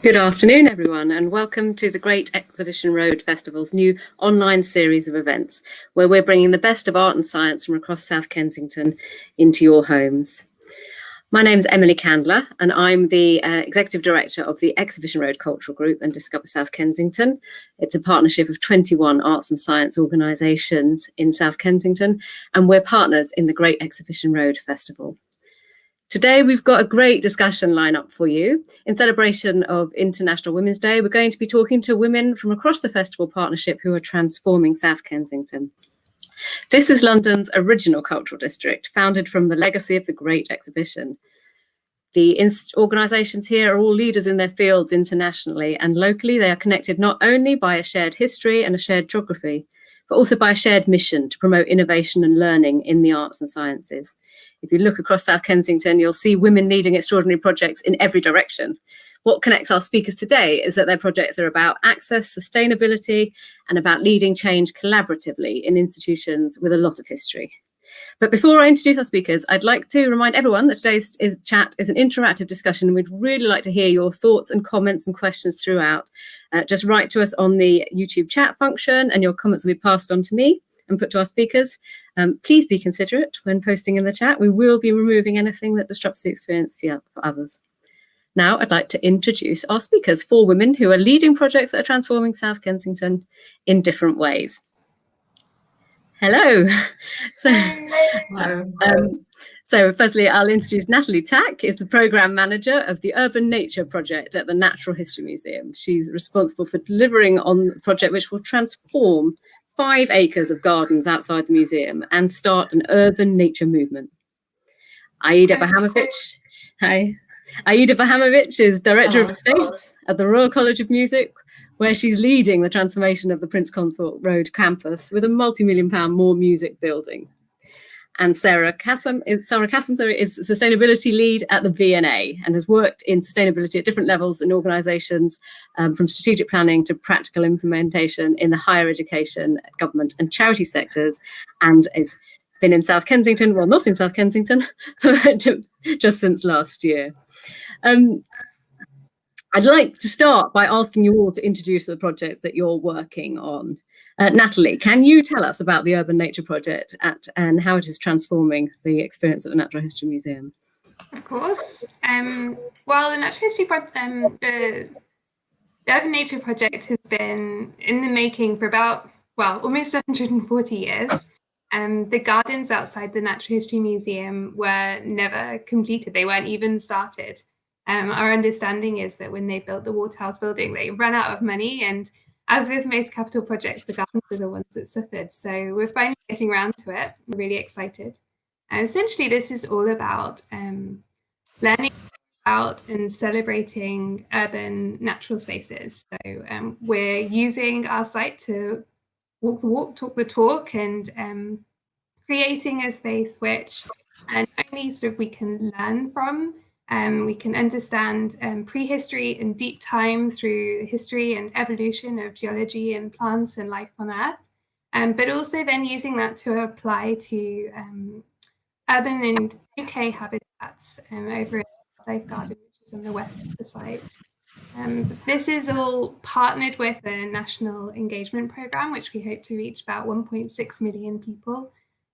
Good afternoon, everyone, and welcome to the Great Exhibition Road Festival's new online series of events, where we're bringing the best of art and science from across South Kensington into your homes. My name's Emily Candler, and I'm the Executive Director of the Exhibition Road Cultural Group and Discover South Kensington. It's a partnership of 21 arts and science organisations in South Kensington, and we're partners in the Great Exhibition Road Festival. Today, we've got a great discussion lineup for you. In celebration of International Women's Day, we're going to be talking to women from across the festival partnership who are transforming South Kensington. This is London's original cultural district, founded from the legacy of the Great Exhibition. The organisations here are all leaders in their fields internationally, and locally they are connected not only by a shared history and a shared geography, but also by a shared mission to promote innovation and learning in the arts and sciences. If you look across South Kensington, you'll see women leading extraordinary projects in every direction. What connects our speakers today is that their projects are about access, sustainability, and about leading change collaboratively in institutions with a lot of history. But before I introduce our speakers, I'd like to remind everyone that today's chat is an interactive discussion, and we'd really like to hear your thoughts and comments and questions throughout. Just write to us on the YouTube chat function, and your comments will be passed on to me and put to our speakers. Please be considerate when posting in the chat. We will be removing anything that disrupts the experience for others. Now I'd like to introduce our speakers, 4 women who are leading projects that are transforming South Kensington in different ways. Hello. So firstly, I'll introduce Natalie Tacq, is the Programme Manager of the Urban Nature Project at the Natural History Museum. She's responsible for delivering on a project which will transform 5 acres of gardens outside the museum and start an urban nature movement. Aida Berhamovic. Hi. Aida Berhamovic is Director of Estates at the Royal College of Music, where she's leading the transformation of the Prince Consort Road campus with a multi-million-pound more music building. And Sara Kassam is Sustainability Lead at the V&A and has worked in sustainability at different levels in organisations, from strategic planning to practical implementation in the higher education, government and charity sectors, and has been in South Kensington, well, not in South Kensington, just since last year. I'd like to start by asking you all to introduce the projects that you're working on. Natalie, can you tell us about the Urban Nature Project and how it is transforming the experience at the Natural History Museum? Of course. Well, the Natural History the Urban Nature Project has been in the making for about, well, almost 140 years. The gardens outside the Natural History Museum were never completed. They weren't even started. Our understanding is that when they built the Waterhouse building, they ran out of money, and as with most capital projects, the gardens are the ones that suffered. So we're finally getting around to it. We're really excited. Essentially, this is all about learning about and celebrating urban natural spaces. So we're using our site to walk the walk, talk the talk, and creating a space which not only sort of we can learn from, we can understand prehistory and deep time through the history and evolution of geology and plants and life on Earth, but also then using that to apply to urban and UK habitats over in the Life Garden, which is on the west of the site. This is all partnered with a national engagement programme, which we hope to reach about 1.6 million people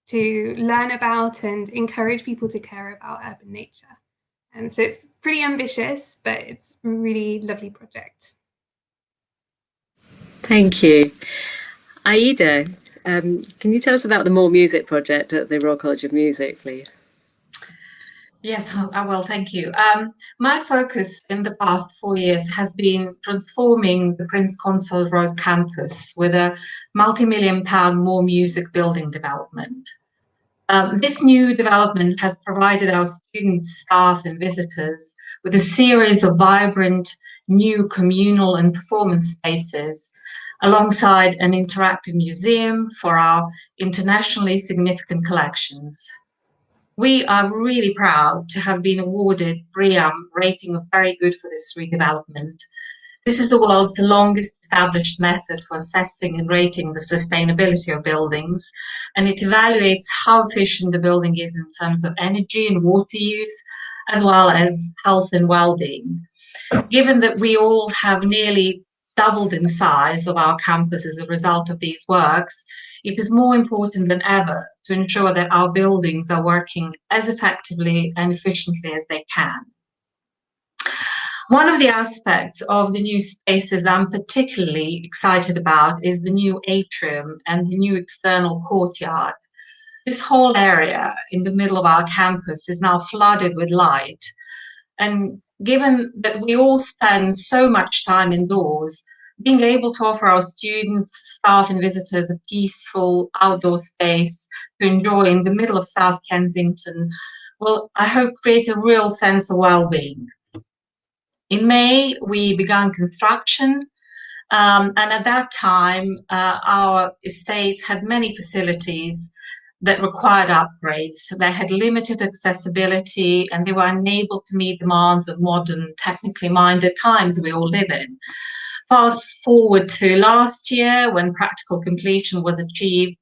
to learn about and encourage people to care about urban nature. So it's pretty ambitious, but it's a really lovely project. Thank you. Aida, can you tell us about the More Music project at the Royal College of Music, please? Yes, I will, thank you. My focus in the past 4 years has been transforming the Prince Consort Road campus with a multi-million-pound More Music building development. This new development has provided our students, staff and visitors with a series of vibrant new communal and performance spaces alongside an interactive museum for our internationally significant collections. We are really proud to have been awarded BREEAM rating of very good for this redevelopment. This is the world's longest established method for assessing and rating the sustainability of buildings, and it evaluates how efficient the building is in terms of energy and water use, as well as health and well-being. Given that we all have nearly doubled in size of our campus as a result of these works, it is more important than ever to ensure that our buildings are working as effectively and efficiently as they can. One of the aspects of the new spaces that I'm particularly excited about is the new atrium and the new external courtyard. This whole area in the middle of our campus is now flooded with light. And given that we all spend so much time indoors, being able to offer our students, staff and visitors a peaceful outdoor space to enjoy in the middle of South Kensington will, I hope, create a real sense of well-being. In May, we began construction, and at that time, our estates had many facilities that required upgrades. They had limited accessibility and they were unable to meet demands of modern, technically minded times we all live in. Fast forward to last year, when practical completion was achieved,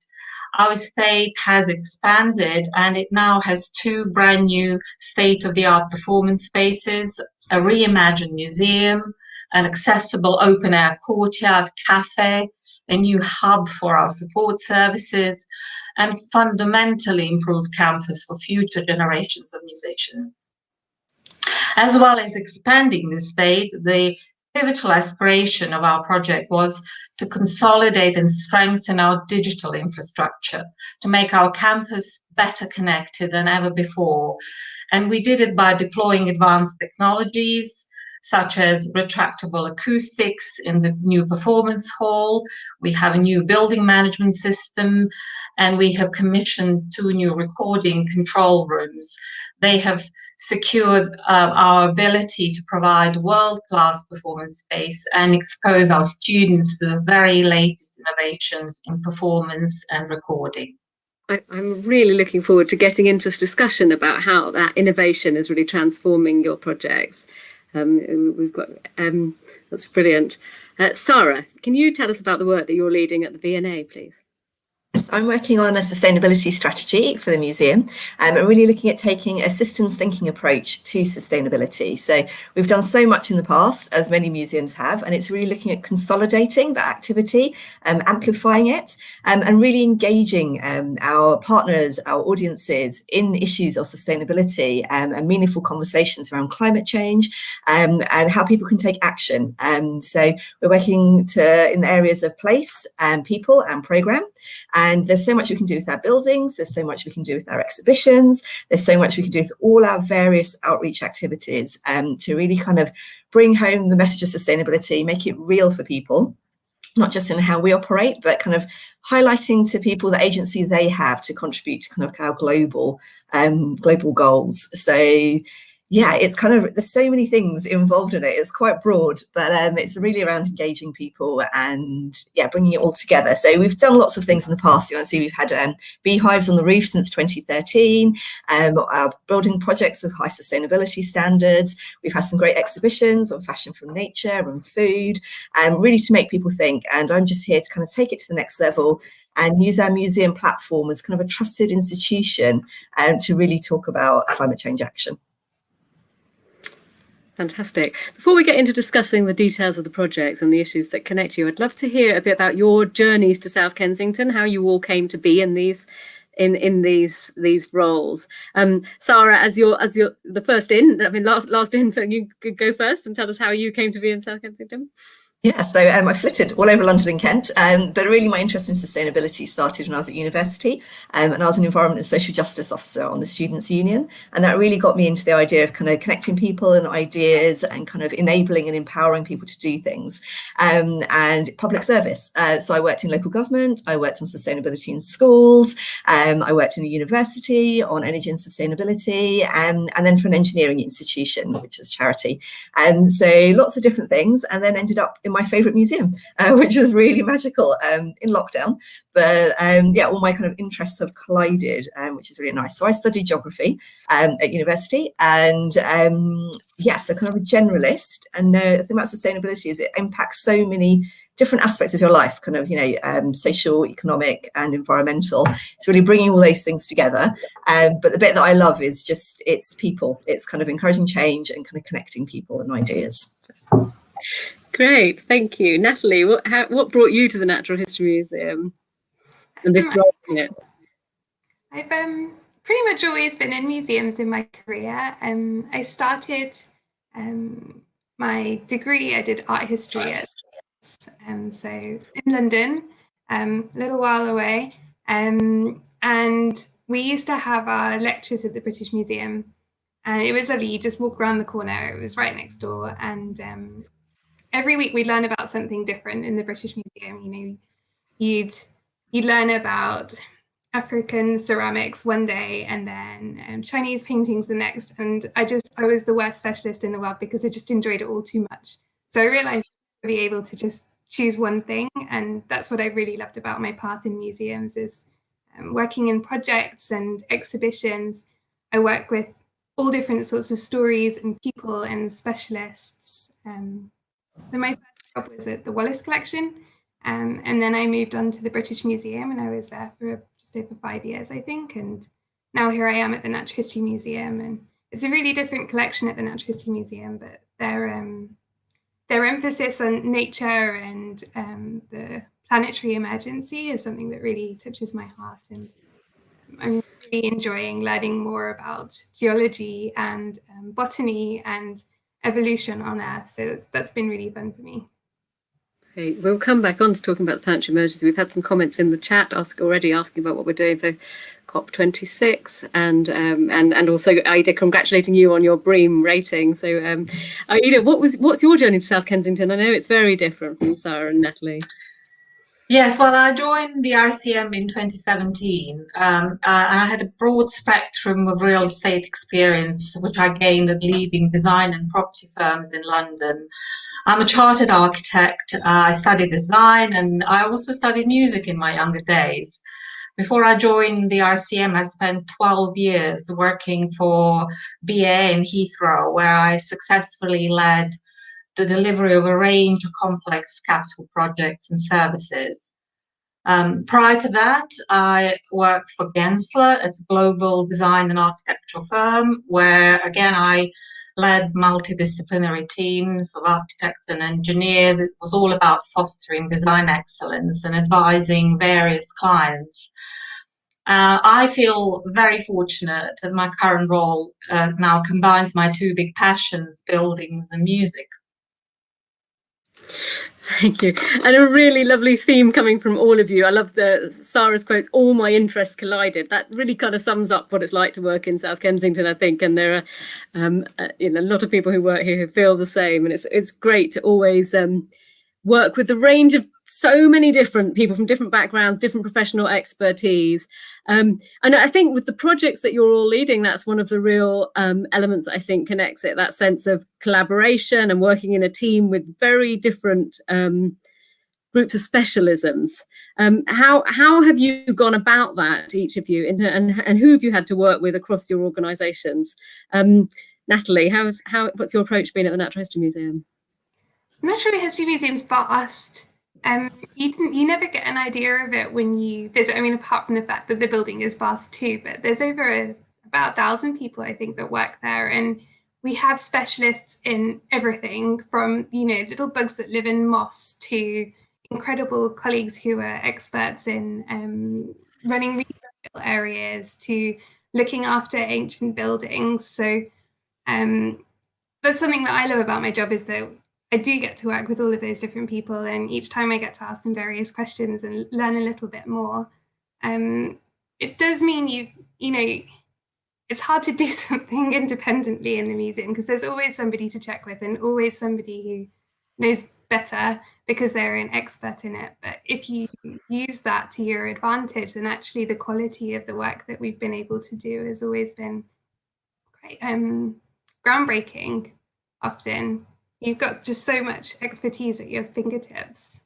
our estate has expanded and it now has 2 brand new state-of-the-art performance spaces, a reimagined museum, an accessible open-air courtyard cafe, a new hub for our support services, and fundamentally improved campus for future generations of musicians. As well as expanding the estate, the pivotal aspiration of our project was to consolidate and strengthen our digital infrastructure, to make our campus better connected than ever before. And we did it by deploying advanced technologies, such as retractable acoustics in the new performance hall. We have a new building management system, and we have commissioned 2 new recording control rooms. They have secured our ability to provide world-class performance space and expose our students to the very latest innovations in performance and recording. I'm really looking forward to getting into this discussion about how that innovation is really transforming your projects. We've got that's brilliant. Sara, can you tell us about the work that you're leading at the V&A, please? I'm working on a sustainability strategy for the museum, and I'm really looking at taking a systems thinking approach to sustainability. So we've done so much in the past, as many museums have, and it's really looking at consolidating that activity, amplifying it, and really engaging our partners, our audiences in issues of sustainability and meaningful conversations around climate change and how people can take action. So we're working in the areas of place and people and programme. And there's so much we can do with our buildings, there's so much we can do with our exhibitions, there's so much we can do with all our various outreach activities to really kind of bring home the message of sustainability, make it real for people, not just in how we operate, but kind of highlighting to people the agency they have to contribute to kind of our global goals. So yeah, it's kind of, there's so many things involved in it. It's quite broad, but it's really around engaging people and yeah, bringing it all together. So we've done lots of things in the past. You want to see, we've had beehives on the roof since 2013, our building projects of high sustainability standards. We've had some great exhibitions on fashion from nature and food, really to make people think. And I'm just here to kind of take it to the next level and use our museum platform as kind of a trusted institution to really talk about climate change action. Fantastic. Before we get into discussing the details of the projects and the issues that connect you, I'd love to hear a bit about your journeys to South Kensington, how you all came to be in these roles. Sara, as you're the first in, I mean last in, so you could go first and tell us how you came to be in South Kensington. Yeah, so I flitted all over London and Kent, but really my interest in sustainability started when I was at university, and I was an environment and social justice officer on the Students' Union, and that really got me into the idea of kind of connecting people and ideas and kind of enabling and empowering people to do things, and public service. So I worked in local government, I worked on sustainability in schools, I worked in a university on energy and sustainability, and then for an engineering institution, which is charity. And so lots of different things, and then ended up in my favourite museum, which was really magical in lockdown. But yeah, all my kind of interests have collided, which is really nice. So I studied geography at university, and yeah, so kind of a generalist. And the thing about sustainability is it impacts so many different aspects of your life, kind of, social, economic and environmental. It's really bringing all those things together. But the bit that I love is just, it's people. It's kind of encouraging change and kind of connecting people and ideas. Great, thank you. Natalie, what brought you to the Natural History Museum and this role in it? I've pretty much always been in museums in my career. I started my degree, I did art history at so in London, a little while away, and we used to have our lectures at the British Museum, and it was lovely. You just walk around the corner, it was right next door, and every week we'd learn about something different in the British Museum. You'd learn about African ceramics one day, and then Chinese paintings the next, and I was the worst specialist in the world because I just enjoyed it all too much. So I realized to be able to just choose one thing, and that's what I really loved about my path in museums, is working in projects and exhibitions. I work with all different sorts of stories and people and specialists. So my first job was at the Wallace Collection, and then I moved on to the British Museum, and I was there for just over 5 years, I think, and now here I am at the Natural History Museum, and it's a really different collection at the Natural History Museum, but their emphasis on nature and the planetary emergency is something that really touches my heart, and I'm really enjoying learning more about geology and botany and evolution on Earth. So that's been really fun for me. Great. We'll come back on to talking about the planetary emergency. We've had some comments in the chat already asking about what we're doing for COP26, and also Aida congratulating you on your BREEAM rating. So Aida, what's your journey to South Kensington? I know it's very different from Sara and Natalie. Yes, well, I joined the RCM in 2017, and I had a broad spectrum of real estate experience, which I gained at leading design and property firms in London. I'm a chartered architect. I studied design, and I also studied music in my younger days. Before I joined the RCM, I spent 12 years working for BA in Heathrow, where I successfully led the delivery of a range of complex capital projects and services. Prior to that, I worked for Gensler. It's a global design and architectural firm where, again, I led multidisciplinary teams of architects and engineers. It was all about fostering design excellence and advising various clients. I feel very fortunate that my current role now combines my two big passions, buildings and music. Thank you. And a really lovely theme coming from all of you. I love Sara's quotes, all my interests collided. That really kind of sums up what it's like to work in South Kensington, I think. And there are a lot of people who work here who feel the same. And it's great to always work with the range of so many different people from different backgrounds, different professional expertise. And I think with the projects that you're all leading, that's one of the real elements that I think connects it, that sense of collaboration and working in a team with very different groups of specialisms. How have you gone about that, each of you, and who have you had to work with across your organisations? Natalie, what's your approach been at the Natural History Museum? Natural History Museum's vast. You never get an idea of it when you visit. I mean, apart from the fact that the building is vast too, but there's over about 1,000 people, I think, that work there. And we have specialists in everything from, little bugs that live in moss to incredible colleagues who are experts in running retail areas to looking after ancient buildings. So that's something that I love about my job, is that I do get to work with all of those different people, and each time I get to ask them various questions and learn a little bit more. It does mean it's hard to do something independently in the museum, because there's always somebody to check with and always somebody who knows better because they're an expert in it. But if you use that to your advantage, then actually the quality of the work that we've been able to do has always been quite groundbreaking. Often you've got just so much expertise at your fingertips.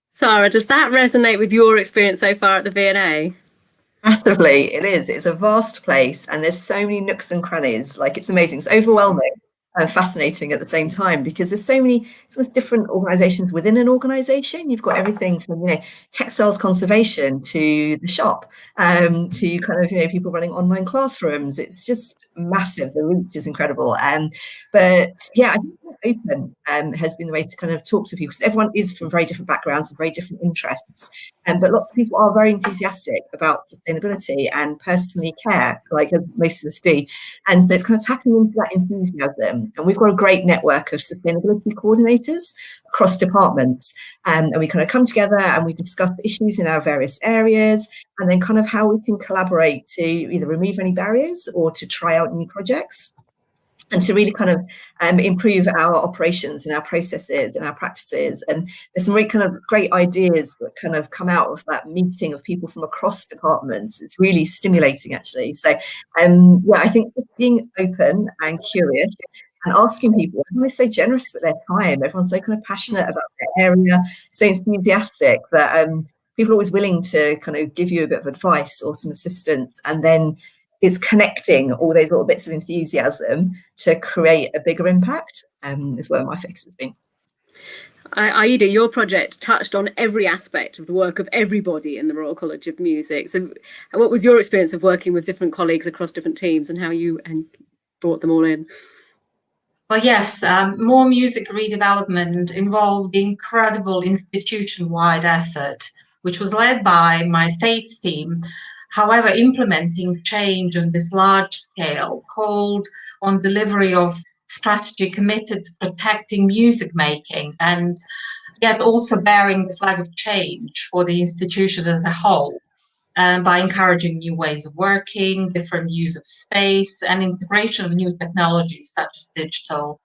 Sara, does that resonate with your experience so far at the V&A? Massively, it is. It's a vast place and there's so many nooks and crannies. Like, it's amazing. It's overwhelming, fascinating at the sime time, because there's so many sort of different organisations within an organisation. You've got everything from, you know, textiles conservation to the shop, to kind of, you know, people running online classrooms. It's just massive. The reach is incredible. But yeah, I think open has been the way to kind of talk to people, because everyone is from very different backgrounds and very different interests. But lots of people are very enthusiastic about sustainability and personally care, like as most of us do. And so it's kind of tapping into that enthusiasm. And we've got a great network of sustainability coordinators across departments. And we kind of come together and we discuss issues in our various areas, and then kind of how we can collaborate to either remove any barriers or to try out new projects, and to really kind of improve our operations and our processes and our practices. And there's some really kind of great ideas that kind of come out of that meeting of people from across departments. It's really stimulating, actually. So yeah, I think just being open and curious and asking people, everyone's so generous with their time, everyone's so kind of passionate about their area, so enthusiastic that people are always willing to kind of give you a bit of advice or some assistance, and then it's connecting all those little bits of enthusiasm to create a bigger impact, is where my focus has been. Aida, your project touched on every aspect of the work of everybody in the Royal College of Music. So what was your experience of working with different colleagues across different teams, and how you brought them all in? Well, yes, more music redevelopment involved the incredible institution-wide effort, which was led by my states team. However, implementing change on this large scale called on delivery of strategy committed to protecting music making, and yet also bearing the flag of change for the institution as a whole, by encouraging new ways of working, different use of space, and integration of new technologies such as digital.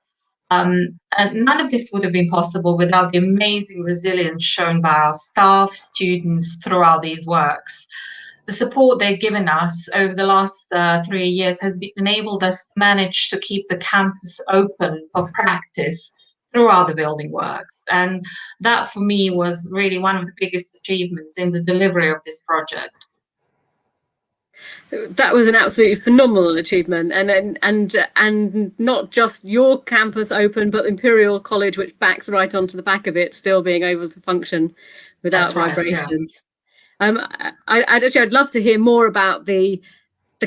And none of this would have been possible without the amazing resilience shown by our staff, students throughout these works. The support they've given us over the last 3 years has enabled us to manage to keep the campus open for practice throughout the building work. And that, for me, was really one of the biggest achievements in the delivery of this project. That was an absolutely phenomenal achievement, and not just your campus open, but Imperial College, which backs right onto the back of it, still being able to function without vibrations. Yeah. I'd love to hear more about the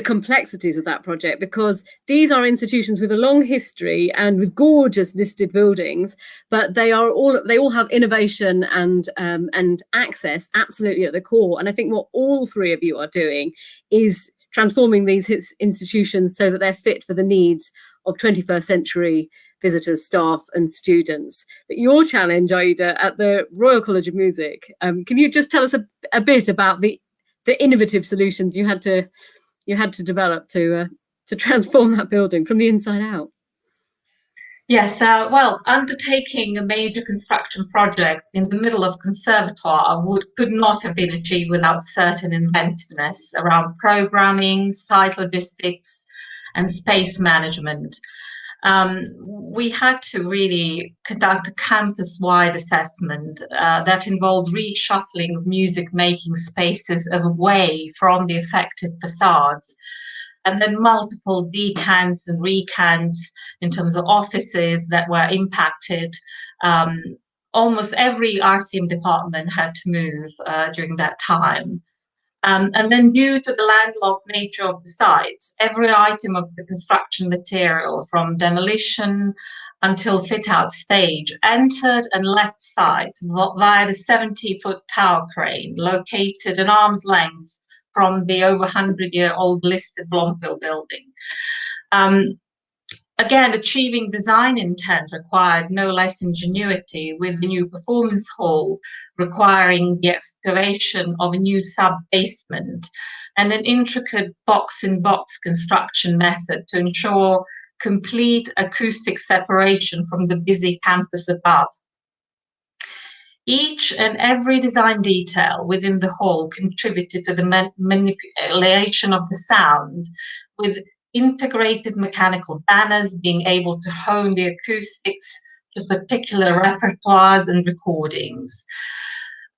complexities of that project, because these are institutions with a long history and with gorgeous listed buildings, but they all have innovation and access absolutely at the core. And I think what all three of you are doing is transforming these institutions so that they're fit for the needs of 21st century visitors, staff and students. But your challenge, Aida, at the Royal College of Music, can you just tell us a bit about the innovative solutions you had to develop to transform that building from the inside out? Yes, well, undertaking a major construction project in the middle of conservatoire could not have been achieved without certain inventiveness around programming, site logistics, and space management. We had to really conduct a campus-wide assessment that involved reshuffling of music-making spaces away from the affected facades, and then multiple decans and recans in terms of offices that were impacted. Almost every RCM department had to move during that time. And then, due to the landlocked nature of the site, every item of the construction material, from demolition until fit-out stage, entered and left site via the 70-foot tower crane located an arm's length from the over 100-year-old listed Blomfield building. Again, achieving design intent required no less ingenuity, with the new performance hall requiring the excavation of a new sub-basement and an intricate box-in-box construction method to ensure complete acoustic separation from the busy campus above. Each and every design detail within the hall contributed to the manipulation of the sound, with integrated mechanical banners being able to hone the acoustics to particular repertoires and recordings.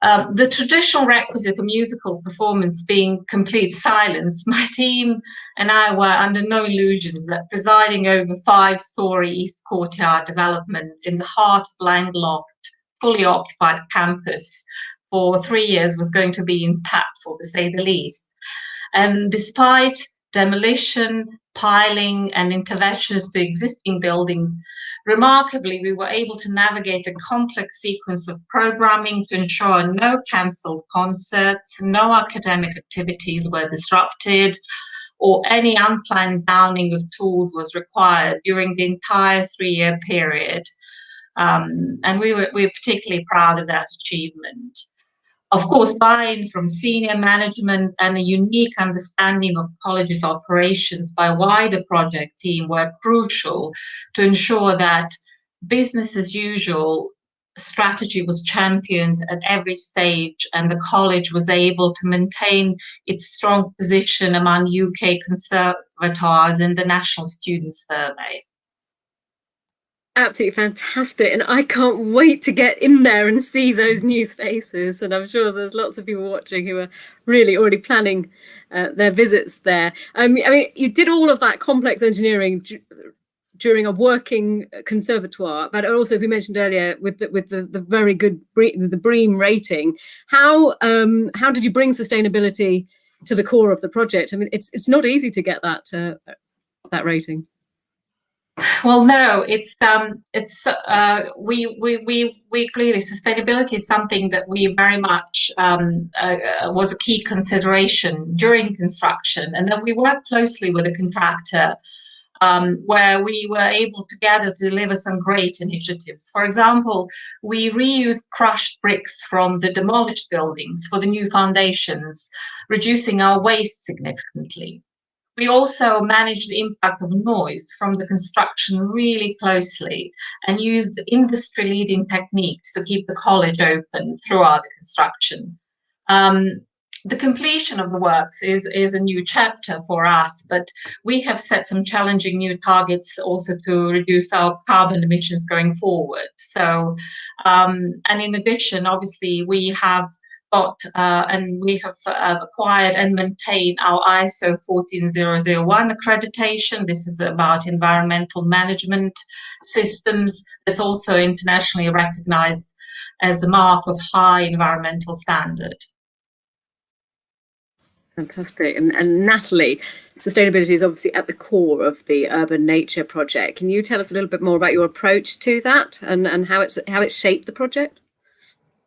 The traditional requisite for musical performance being complete silence, my team and I were under no illusions that presiding over 5-story East Courtyard development in the heart of landlocked, fully occupied campus for 3 years was going to be impactful, to say the least. And despite demolition, piling, and interventions to existing buildings, remarkably, we were able to navigate a complex sequence of programming to ensure no cancelled concerts, no academic activities were disrupted, or any unplanned downing of tools was required during the entire 3-year period. And we were particularly proud of that achievement. Of course, buy-in from senior management and a unique understanding of college's operations by wider project team were crucial to ensure that business as usual strategy was championed at every stage, and the college was able to maintain its strong position among UK conservators in the National Student Survey. Absolutely fantastic, and I can't wait to get in there and see those new spaces, and I'm sure there's lots of people watching who are really already planning their visits there. I mean, you did all of that complex engineering during a working conservatoire, but also, as we mentioned earlier, with the very good the BREEAM rating. How did you bring sustainability to the core of the project? I mean, it's not easy to get that rating. Well, no, we clearly, sustainability is something that we very much was a key consideration during construction, and that we worked closely with a contractor where we were able together to deliver some great initiatives. For example, we reused crushed bricks from the demolished buildings for the new foundations, reducing our waste significantly. We also managed the impact of noise from the construction really closely and used industry-leading techniques to keep the college open throughout the construction. The completion of the works is a new chapter for us, but we have set some challenging new targets also to reduce our carbon emissions going forward. So, and in addition, obviously, we have acquired and maintain our ISO 14001 accreditation. This is about environmental management systems. It's also internationally recognized as a mark of high environmental standard. Fantastic. And Natalie, sustainability is obviously at the core of the Urban Nature Project. Can you tell us a little bit more about your approach to that and how it's shaped the project?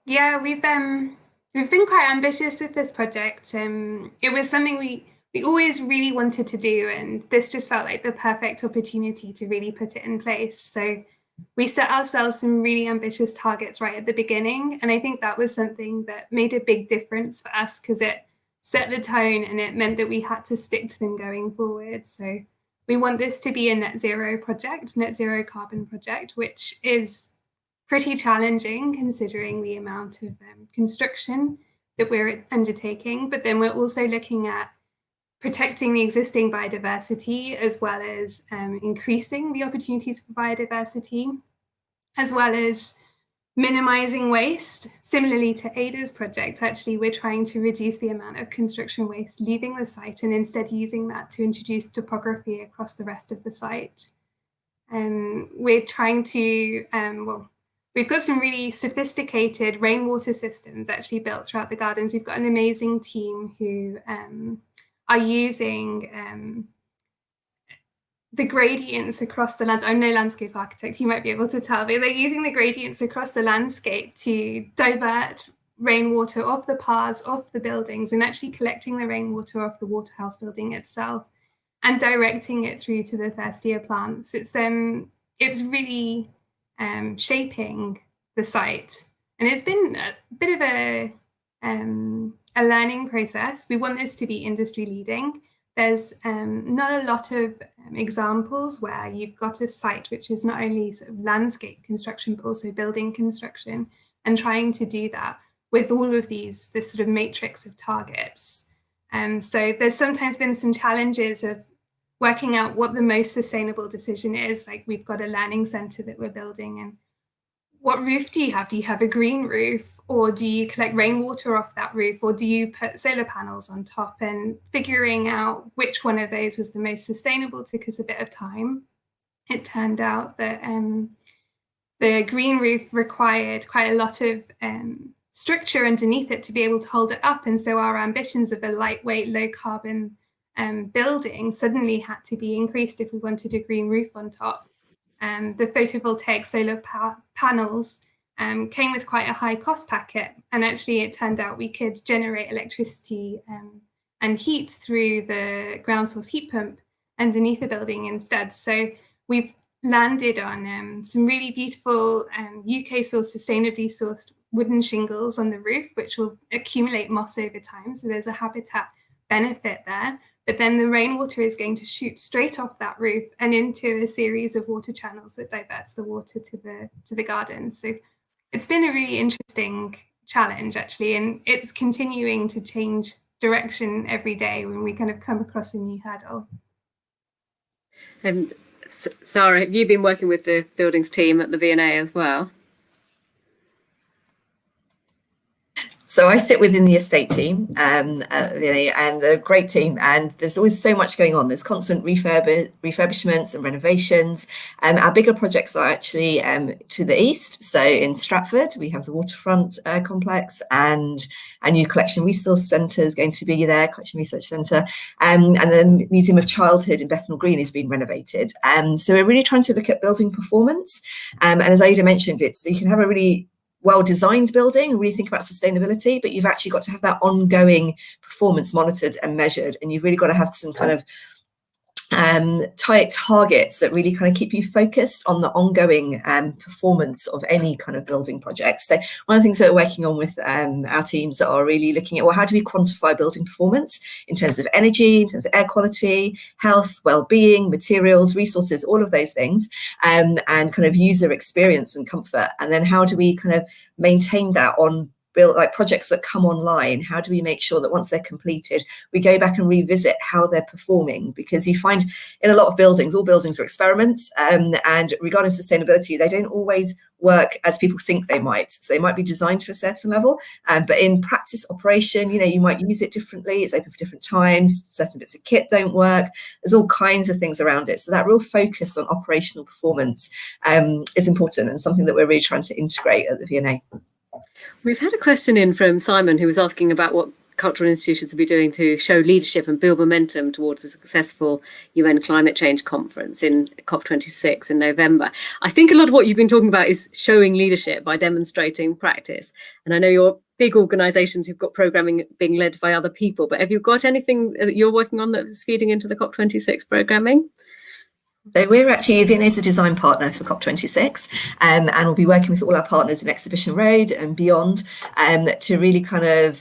Yeah, we've been quite ambitious with this project. It was something we always really wanted to do, and this just felt like the perfect opportunity to really put it in place. So we set ourselves some really ambitious targets right at the beginning, and I think that was something that made a big difference for us because it set the tone and it meant that we had to stick to them going forward. So we want this to be a net zero project, net zero carbon project, which is pretty challenging considering the amount of construction that we're undertaking. But then we're also looking at protecting the existing biodiversity as well as increasing the opportunities for biodiversity, as well as minimizing waste. Similarly to Aida's project, actually, we're trying to reduce the amount of construction waste leaving the site and instead using that to introduce topography across the rest of the site. We're trying to, we've got some really sophisticated rainwater systems actually built throughout the gardens. We've got an amazing team who are using the gradients across the landscape. I'm no landscape architect, you might be able to tell, but they're using the gradients across the landscape to divert rainwater off the paths, off the buildings, and actually collecting the rainwater off the waterhouse building itself and directing it through to the thirstier plants. It's really shaping the site, and it's been a bit of a learning process. We want this to be industry leading. There's not a lot of examples where you've got a site which is not only sort of landscape construction but also building construction, and trying to do that with all of this sort of matrix of targets. So there's sometimes been some challenges of working out what the most sustainable decision is. Like, we've got a learning centre that we're building, and what roof do you have? Do you have a green roof, or do you collect rainwater off that roof, or do you put solar panels on top? And figuring out which one of those was the most sustainable took us a bit of time. It turned out that the green roof required quite a lot of structure underneath it to be able to hold it up. And so our ambitions of a lightweight, low carbon building suddenly had to be increased if we wanted a green roof on top. The photovoltaic solar panels came with quite a high cost packet. And actually it turned out we could generate electricity and heat through the ground source heat pump underneath the building instead. So we've landed on some really beautiful UK sourced, sustainably sourced wooden shingles on the roof, which will accumulate moss over time. So there's a habitat benefit there. But then the rainwater is going to shoot straight off that roof and into a series of water channels that diverts the water to the garden. So it's been a really interesting challenge, actually, and it's continuing to change direction every day when we kind of come across a new hurdle. And Sara, have you been working with the buildings team at the V&A as well? So I sit within the estate team at the V&A, and a great team, and there's always so much going on. There's constant refurbishments and renovations. Our bigger projects are actually to the east. So in Stratford, we have the waterfront complex, and a new collection resource centre is going to be there, collection research centre, and the Museum of Childhood in Bethnal Green is being renovated. So we're really trying to look at building performance. And as Aida mentioned, you can have a really well-designed building and really think about sustainability, but you've actually got to have that ongoing performance monitored and measured, and you've really got to have some kind of tight targets that really kind of keep you focused on the ongoing performance of any kind of building project. So one of the things that we're working on with our teams are really looking at, well, how do we quantify building performance in terms of energy, in terms of air quality, health, well-being, materials, resources, all of those things, and kind of user experience and comfort. And then how do we kind of maintain that on projects that come online? How do we make sure that once they're completed, we go back and revisit how they're performing? Because you find in a lot of buildings, all buildings are experiments, and regarding sustainability, they don't always work as people think they might. So they might be designed to a certain level, but in practice operation, you might use it differently. It's open for different times. Certain bits of kit don't work. There's all kinds of things around it. So that real focus on operational performance is important, and something that we're really trying to integrate at the V&A. We've had a question in from Simon, who was asking about what cultural institutions will be doing to show leadership and build momentum towards a successful UN climate change conference in COP26 in November. I think a lot of what you've been talking about is showing leadership by demonstrating practice. And I know you're big organisations who've got programming being led by other people, but have you got anything that you're working on that's feeding into the COP26 programming? So we're actually, V&A is a design partner for COP26, and we'll be working with all our partners in Exhibition Road and beyond to really kind of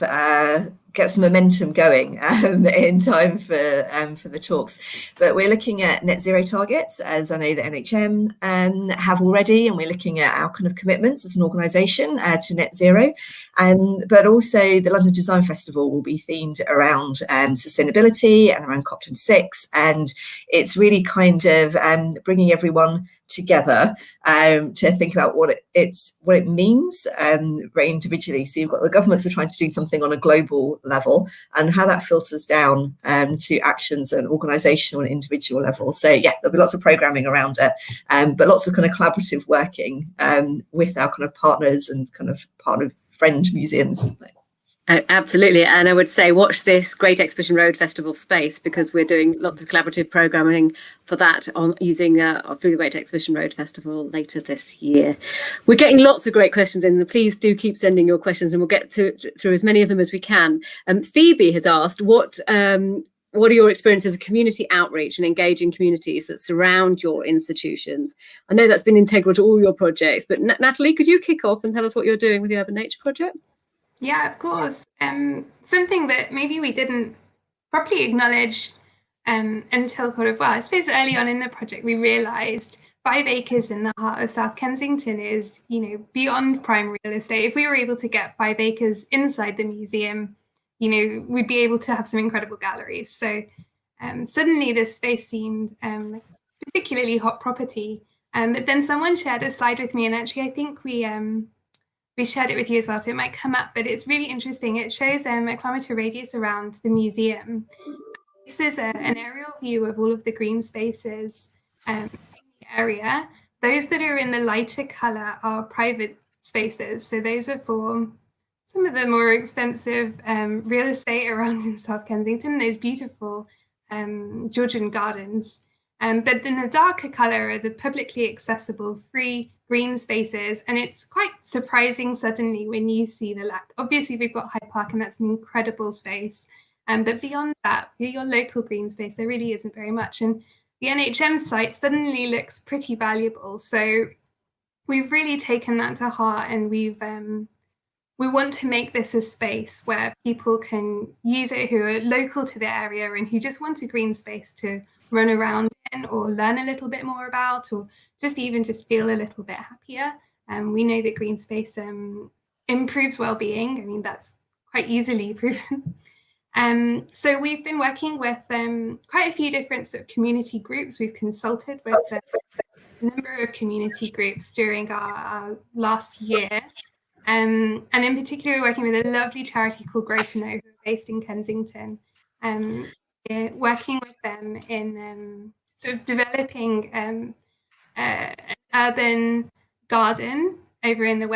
get some momentum going in time for the talks. But we're looking at net zero targets, as I know the NHM have already, and we're looking at our kind of commitments as an organisation to net zero. But also the London Design Festival will be themed around sustainability and around COP26, and it's really kind of bringing everyone together to think about what it means very individually. So you've got the governments are trying to do something on a global level, and how that filters down to actions at an organisational and individual level. So yeah, there'll be lots of programming around it, but lots of kind of collaborative working with our kind of partners and kind of partner friend museums. Absolutely, and I would say watch this Great Exhibition Road Festival space, because we're doing lots of collaborative programming for that on using through the Great Exhibition Road Festival later this year. We're getting lots of great questions in. Please do keep sending your questions, and we'll get through as many of them as we can. Phoebe has asked, what are your experiences of community outreach and engaging communities that surround your institutions? I know that's been integral to all your projects, but Natalie, could you kick off and tell us what you're doing with the Urban Nature Project? Yeah, of course. Something that maybe we didn't properly acknowledge until I suppose early on in the project, we realised 5 acres in the heart of South Kensington is, beyond prime real estate. If we were able to get 5 acres inside the museum, we'd be able to have some incredible galleries. So suddenly this space seemed like a particularly hot property. But then someone shared a slide with me, and actually I think we we shared it with you as well, so it might come up, but it's really interesting. It shows a kilometre radius around the museum. This is an aerial view of all of the green spaces in the area. Those that are in the lighter colour are private spaces. So those are for some of the more expensive real estate around in South Kensington, those beautiful Georgian gardens. But then the darker colour are the publicly accessible, free green spaces. And it's quite surprising suddenly when you see the lack. Obviously, we've got Hyde Park, and that's an incredible space. But beyond that, for your local green space, there really isn't very much. And the NHM site suddenly looks pretty valuable. So we've really taken that to heart, and we want to make this a space where people can use it who are local to the area and who just want a green space to run around in or learn a little bit more about, or just even just feel a little bit happier. We know that green space improves well-being. I mean, that's quite easily proven. So we've been working with quite a few different sort of community groups. We've consulted with a number of community groups during our last year. And in particular, we're working with a lovely charity called Grow to Know, who are based in Kensington. Working with them in sort of developing an urban garden over in the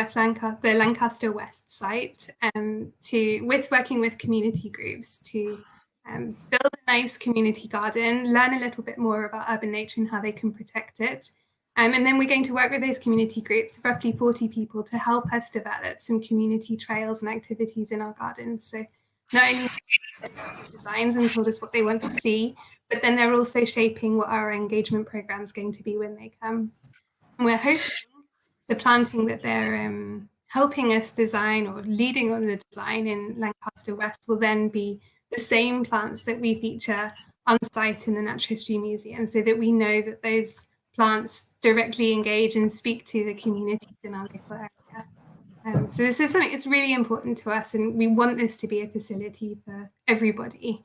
the Lancaster West site, working with community groups to build a nice community garden, learn a little bit more about urban nature and how they can protect it. And then we're going to work with those community groups, roughly 40 people, to help us develop some community trails and activities in our gardens. So not only designs and told us what they want to see, but then they're also shaping what our engagement program is going to be when they come. And we're hoping the planting that they're helping us design or leading on the design in Lancaster West will then be the same plants that we feature on site in the Natural History Museum, so that we know that those plants directly engage and speak to the communities in our local area. So this is something that's really important to us, and we want this to be a facility for everybody.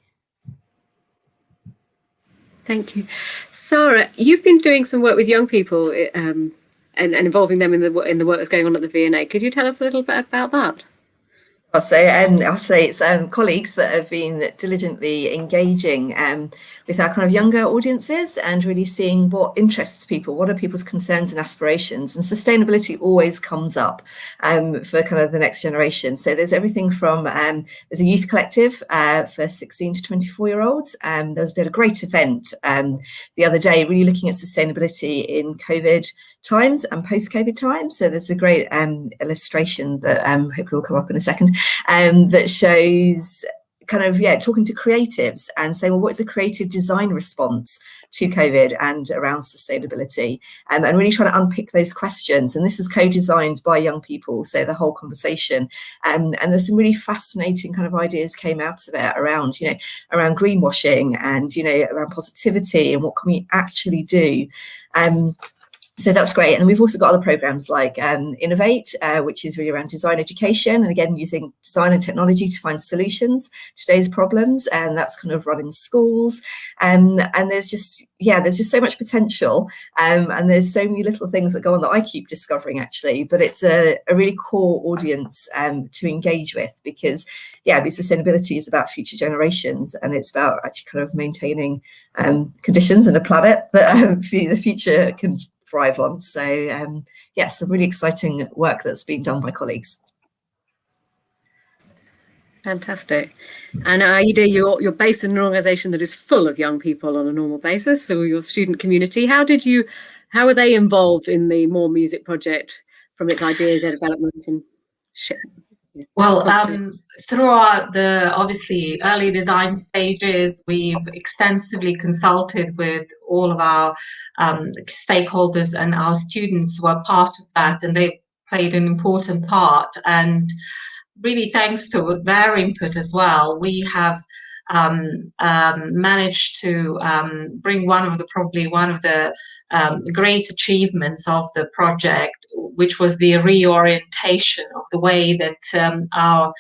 Thank you. Sara, you've been doing some work with young people and involving them in the work that's going on at the V&A. Could you tell us a little bit about that? So I'll say it's colleagues that have been diligently engaging with our kind of younger audiences and really seeing what interests people, what are people's concerns and aspirations, and sustainability always comes up for kind of the next generation. So there's everything from there's a youth collective for 16 to 24-year-olds. Did a great event the other day, really looking at sustainability in COVID times and post-COVID times. So there's a great illustration that hopefully will come up in a second that shows kind of, talking to creatives and saying, well, what's the creative design response to COVID and around sustainability, and really trying to unpick those questions. And this was co-designed by young people, so the whole conversation. And there's some really fascinating kind of ideas came out of it around, around greenwashing and, around positivity and what can we actually do. So that's great. And we've also got other programs like Innovate, which is really around design education, and again, using design and technology to find solutions to today's problems. And that's kind of run in schools. And there's just so much potential. And there's so many little things that go on that I keep discovering, actually. But it's a really core audience to engage with, because, sustainability is about future generations, and it's about actually kind of maintaining conditions and a planet that the future can thrive on. So some really exciting work that's being done by colleagues. Fantastic. And Aida, you're based in an organisation that is full of young people on a normal basis, so your student community. How were they involved in the More Music project from its idea to development and Well, throughout the obviously early design stages, we've extensively consulted with all of our stakeholders, and our students were part of that, and they played an important part. And really, thanks to their input as well, we have managed to bring one of the great achievements of the project, which was the reorientation of the way that our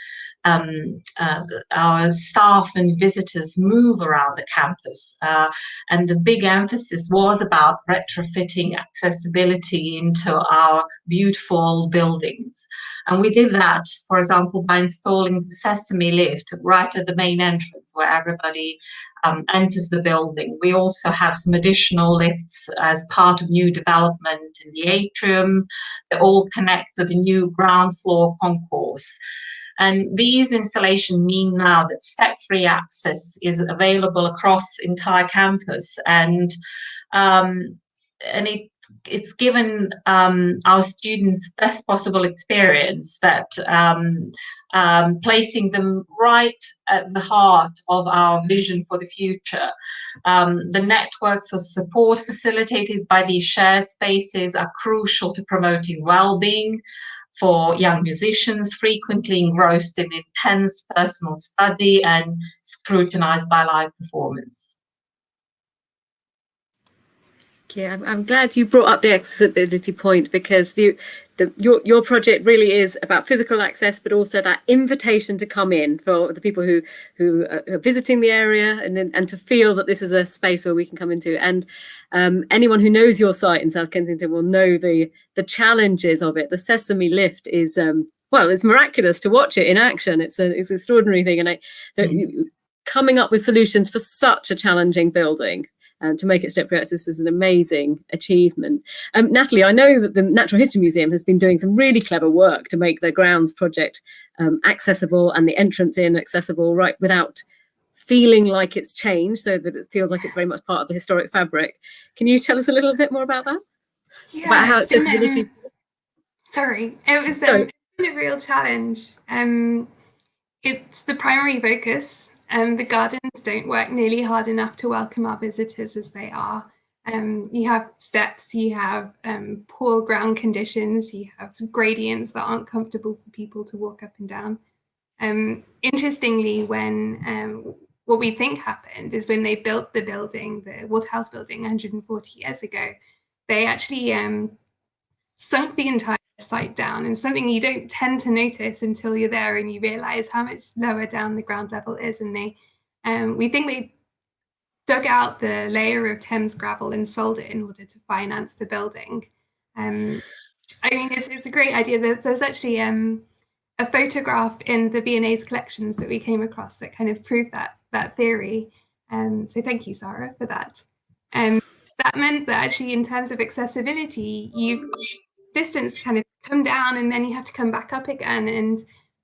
our staff and visitors move around the campus. And the big emphasis was about retrofitting accessibility into our beautiful buildings. And we did that, for example, by installing the Sesame lift right at the main entrance where everybody enters the building. We also have some additional lifts as part of new development in the atrium. They all connect to the new ground floor concourse. And these installations mean now that step-free access is available across entire campus, and it's given our students best possible experience, that placing them right at the heart of our vision for the future. The networks of support facilitated by these shared spaces are crucial to promoting well-being for young musicians, frequently engrossed in intense personal study and scrutinized by live performance. Yeah, I'm glad you brought up the accessibility point, because your project really is about physical access, but also that invitation to come in for the people who are visiting the area, and to feel that this is a space where we can come into. And anyone who knows your site in South Kensington will know the challenges of it. The Sesame lift is well, it's miraculous to watch it in action. It's an extraordinary thing, and coming up with solutions for such a challenging building. And to make it step-free access is an amazing achievement. Natalie, I know that the Natural History Museum has been doing some really clever work to make the grounds project accessible, and the entrance in accessible, right, without feeling like it's changed, so that it feels like it's very much part of the historic fabric. Can you tell us a little bit more about that? Yeah, about how accessibility... It's been a real challenge. It's the primary focus. The gardens don't work nearly hard enough to welcome our visitors as they are. You have steps, you have poor ground conditions, you have some gradients that aren't comfortable for people to walk up and down. Interestingly, when what we think happened is when they built the building, the Waterhouse building 140 years ago, they actually sunk the entire site down, and something you don't tend to notice until you're there and you realize how much lower down the ground level is. And we think they dug out the layer of Thames gravel and sold it in order to finance the building. I mean, it's a great idea. There's actually a photograph in the V&A's collections that we came across that kind of proved that theory. So thank you, Sara, for that. That meant that actually, in terms of accessibility, you've distance kind of come down, and then you have to come back up again, and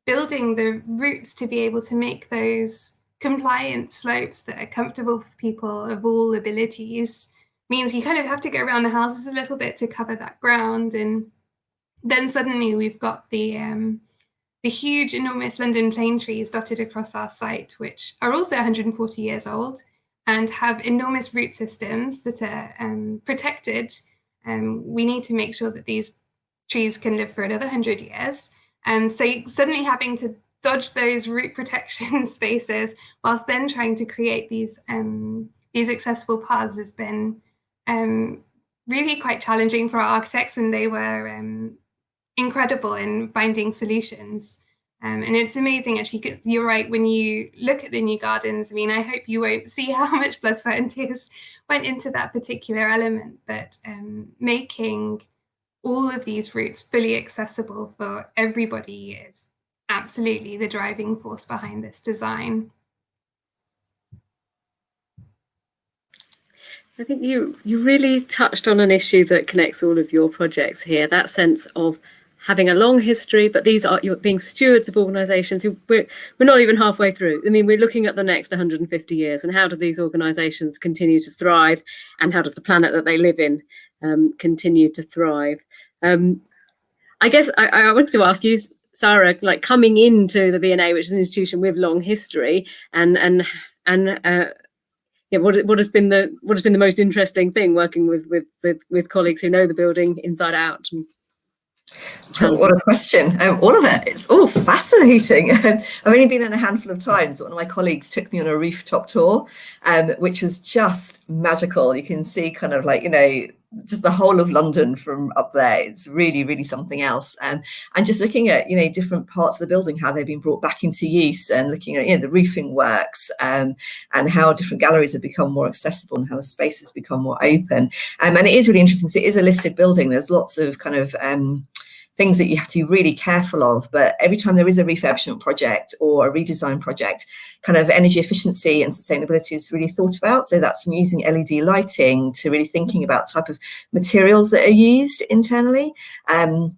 building the routes to be able to make those compliant slopes that are comfortable for people of all abilities means you kind of have to go around the houses a little bit to cover that ground. And then suddenly we've got the huge, enormous London plane trees dotted across our site, which are also 140 years old and have enormous root systems that are protected. We need to make sure that these trees can live for another 100 years. So suddenly having to dodge those root protection spaces whilst then trying to create these accessible paths has been really quite challenging for our architects, and they were incredible in finding solutions. And it's amazing, actually, because you're right, when you look at the new gardens, I mean, I hope you won't see how much blood, sweat and tears went into that particular element, but making all of these routes fully accessible for everybody is absolutely the driving force behind this design. I think you really touched on an issue that connects all of your projects here, that sense of having a long history, but you're being stewards of organisations who we're not even halfway through. I mean, we're looking at the next 150 years, and how do these organisations continue to thrive, and how does the planet that they live in continue to thrive? I guess I wanted to ask you, Sara, like coming into the V&A, which is an institution with long history, and yeah, what has been the most interesting thing working with colleagues who know the building inside out? What a question. All of it. It's all fascinating. I've only been in a handful of times. One of my colleagues took me on a rooftop tour, which was just magical. You can see kind of like, just the whole of London from up there. It's really, really something else. And just looking at, different parts of the building, how they've been brought back into use, and looking at, the roofing works, and how different galleries have become more accessible and how the space has become more open. And it is really interesting. So it is a listed building. There's lots of kind of things that you have to be really careful of, but every time there is a refurbishment project or a redesign project, kind of energy efficiency and sustainability is really thought about. So that's from using LED lighting to really thinking about the type of materials that are used internally. And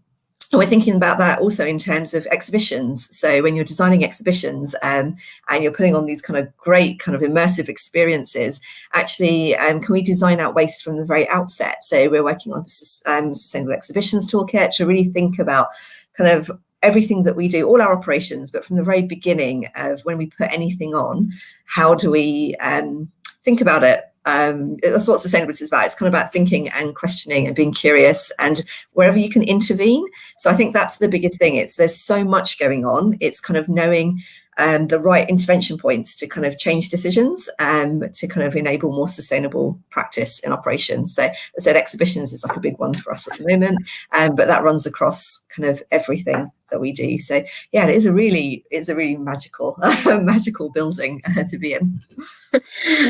we're thinking about that also in terms of exhibitions. So when you're designing exhibitions and you're putting on these kind of great kind of immersive experiences, actually, can we design out waste from the very outset? So we're working on Sustainable Exhibitions Toolkit to really think about kind of everything that we do, all our operations, but from the very beginning of when we put anything on, how do we think about it? That's what sustainability is about. It's kind of about thinking and questioning and being curious, and wherever you can intervene. So I think that's the biggest thing. There's so much going on. It's kind of knowing the right intervention points to kind of change decisions, to kind of enable more sustainable practice in operations. So as I said, exhibitions is like a big one for us at the moment, but that runs across kind of everything that we do. So yeah, it's a really magical magical building to be in.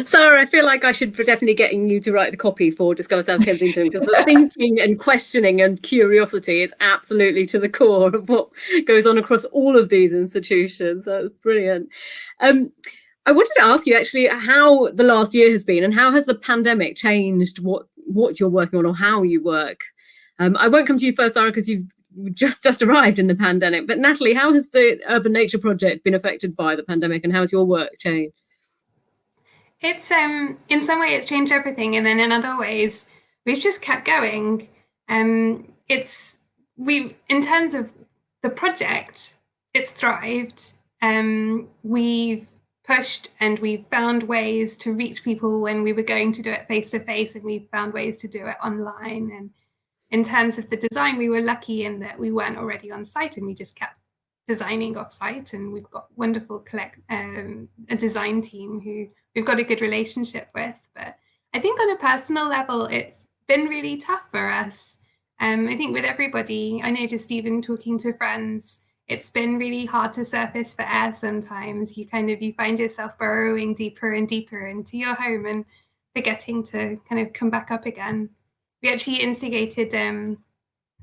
Sara, I feel like I should definitely getting you to write the copy for Discover South Kensington, because the thinking and questioning and curiosity is absolutely to the core of what goes on across all of these institutions. That's brilliant. I wanted to ask you actually how the last year has been, and how has the pandemic changed what you're working on or how you work? I won't come to you first, Sara, because you've just arrived in the pandemic. But Natalie, how has the Urban Nature Project been affected by the pandemic, and how has your work changed? It's in some way it's changed everything, and then in other ways we've just kept going. In terms of the project, it's thrived. We've pushed and we've found ways to reach people when we were going to do it face to face, and we've found ways to do it online. And in terms of the design, we were lucky in that we weren't already on site, and we just kept designing off site. And we've got wonderful a design team who we've got a good relationship with. But I think on a personal level, it's been really tough for us. I think with everybody, I know just even talking to friends, it's been really hard to surface for air sometimes. You find yourself burrowing deeper and deeper into your home and forgetting to kind of come back up again. We actually instigated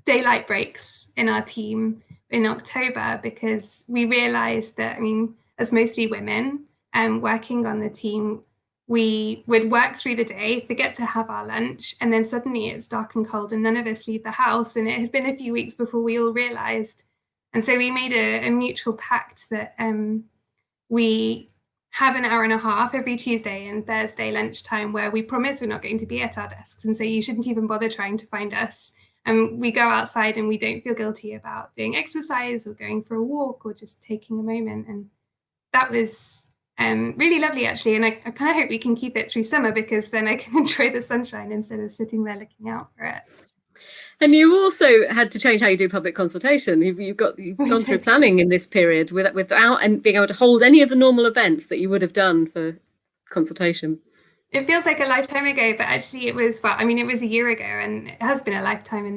daylight breaks in our team in October, because we realized that, as mostly women working on the team, we would work through the day, forget to have our lunch, and then suddenly it's dark and cold and none of us leave the house. And it had been a few weeks before we all realized. And so we made a mutual pact that we have an hour and a half every Tuesday and Thursday lunchtime where we promise we're not going to be at our desks. And so you shouldn't even bother trying to find us. And we go outside and we don't feel guilty about doing exercise or going for a walk or just taking a moment. And that was really lovely, actually. And I kind of hope we can keep it through summer, because then I can enjoy the sunshine instead of sitting there looking out for it. And you also had to change how you do public consultation. You've gone through planning in this period without and being able to hold any of the normal events that you would have done for consultation. It feels like a lifetime ago, but actually it was a year ago, and it has been a lifetime in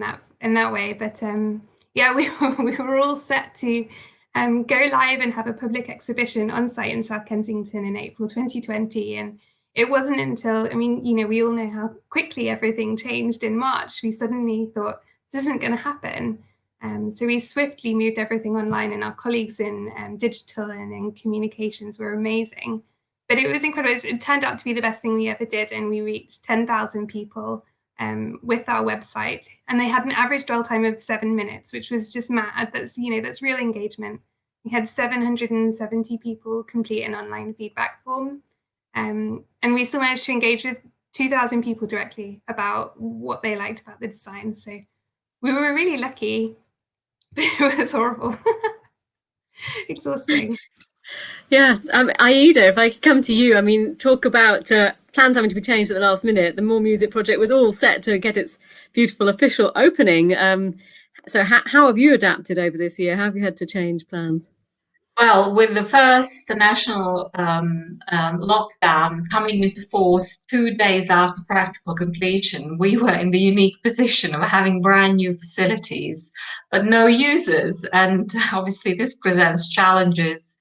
that way. But we were all set to go live and have a public exhibition on site in South Kensington in April 2020. And it wasn't until, we all know how quickly everything changed in March. We suddenly thought, this isn't going to happen. So we swiftly moved everything online, and our colleagues in digital and in communications were amazing. But it was incredible. It turned out to be the best thing we ever did. And we reached 10,000 people with our website. And they had an average dwell time of 7 minutes, which was just mad. That's real engagement. We had 770 people complete an online feedback form. And we still managed to engage with 2,000 people directly about what they liked about the design. So we were really lucky, but it was horrible. Exhausting. Yeah, Aida, if I could come to you, talk about plans having to be changed at the last minute. The More Music project was all set to get its beautiful official opening. So how have you adapted over this year? How have you had to change plans? Well, with the first national lockdown coming into force 2 days after practical completion, we were in the unique position of having brand new facilities, but no users. And obviously, this presents challenges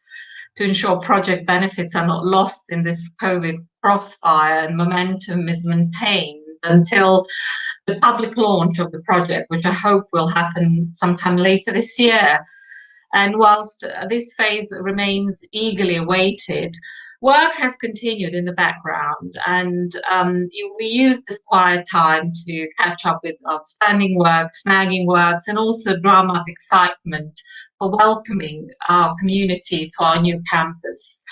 to ensure project benefits are not lost in this COVID crossfire and momentum is maintained until the public launch of the project, which I hope will happen sometime later this year. And whilst this phase remains eagerly awaited, work has continued in the background, and we use this quiet time to catch up with outstanding work, snagging works, and also drum up excitement for welcoming our community to our new campus.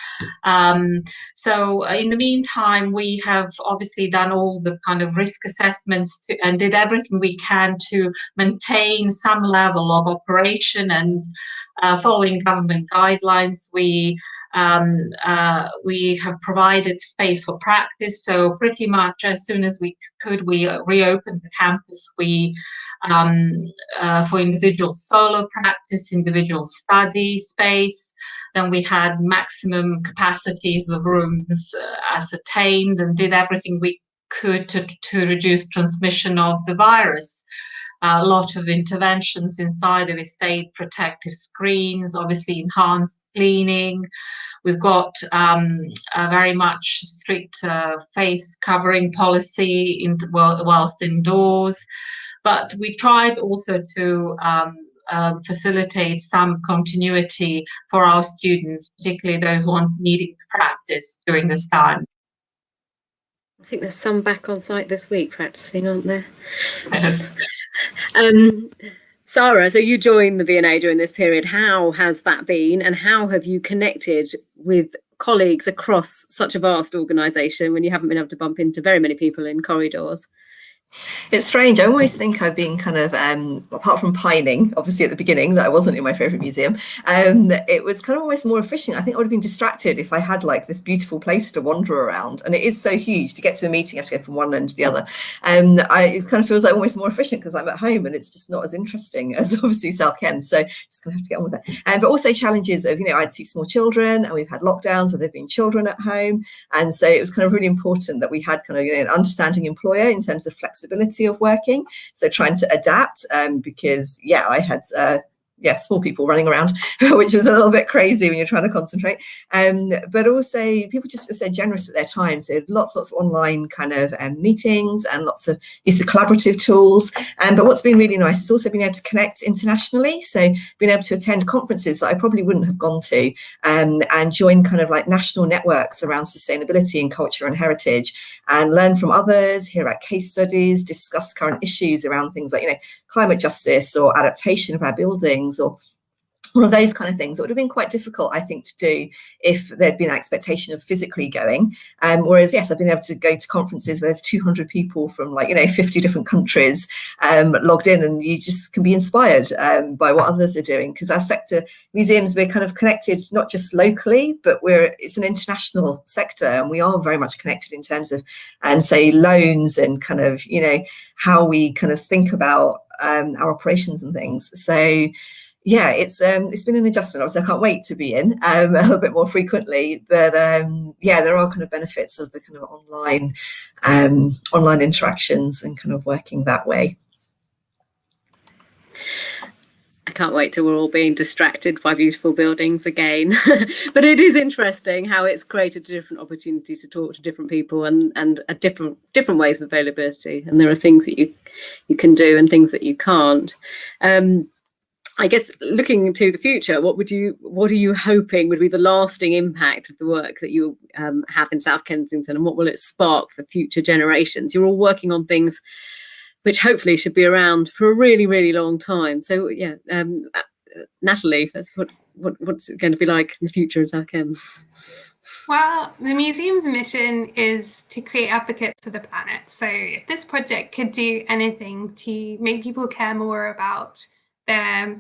So in the meantime, we have obviously done all the kind of risk assessments and did everything we can to maintain some level of operation. And following government guidelines, we have provided space for practice. So pretty much as soon as we could, we reopened the campus. We for individual solo practice, individual study space. Then we had maximum capacities of rooms ascertained and did everything we could to reduce transmission of the virus. A lot of interventions inside of estate, protective screens, obviously enhanced cleaning. We've got a very much strict face covering policy whilst indoors. But we tried also to facilitate some continuity for our students, particularly those needing to practice during this time. I think there's some back on site this week practicing, aren't there? Yes. Sara, so you joined the V&A during this period. How has that been, and how have you connected with colleagues across such a vast organisation when you haven't been able to bump into very many people in corridors? It's strange. I always think I've been kind of, apart from pining, obviously at the beginning, that I wasn't in my favourite museum, it was kind of almost more efficient. I think I would have been distracted if I had like this beautiful place to wander around. And it is so huge. To get to a meeting, you have to go from one end to the other. It kind of feels like almost more efficient because I'm at home and it's just not as interesting as obviously South Ken. So just going to have to get on with it. But also challenges of, I had 2 small children and we've had lockdowns where there've been children at home. And so it was kind of really important that we had kind of, an understanding employer in terms of flexibility of working, so trying to adapt because I had small people running around, which is a little bit crazy when you're trying to concentrate, but also people just are so generous with their time, so lots of online kind of meetings and lots of use of collaborative tools. But what's been really nice is also being able to connect internationally, so being able to attend conferences that I probably wouldn't have gone to, and join kind of like national networks around sustainability and culture and heritage, and learn from others, hear about case studies, discuss current issues around things like climate justice or adaptation of our buildings or all of those kind of things. It would have been quite difficult, I think, to do if there'd been an expectation of physically going. Whereas, yes, I've been able to go to conferences where there's 200 people from 50 different countries logged in, and you just can be inspired by what others are doing. Because our sector, museums, we're kind of connected not just locally, but it's an international sector, and we are very much connected in terms of, say, loans and kind of, how we kind of think about our operations and things. So it's been an adjustment. Obviously I can't wait to be in a little bit more frequently, but there are kind of benefits of the kind of online interactions and kind of working that way. I can't wait till we're all being distracted by beautiful buildings again. But it is interesting how it's created a different opportunity to talk to different people and a different ways of availability. And there are things that you can do and things that you can't. I guess looking into the future, what are you hoping would be the lasting impact of the work that you have in South Kensington, and what will it spark for future generations? You're all working on things which hopefully should be around for a really, really long time. So Natalie, that's what's it going to be like in the future in South Ken? Well, the museum's mission is to create advocates for the planet. So if this project could do anything to make people care more about their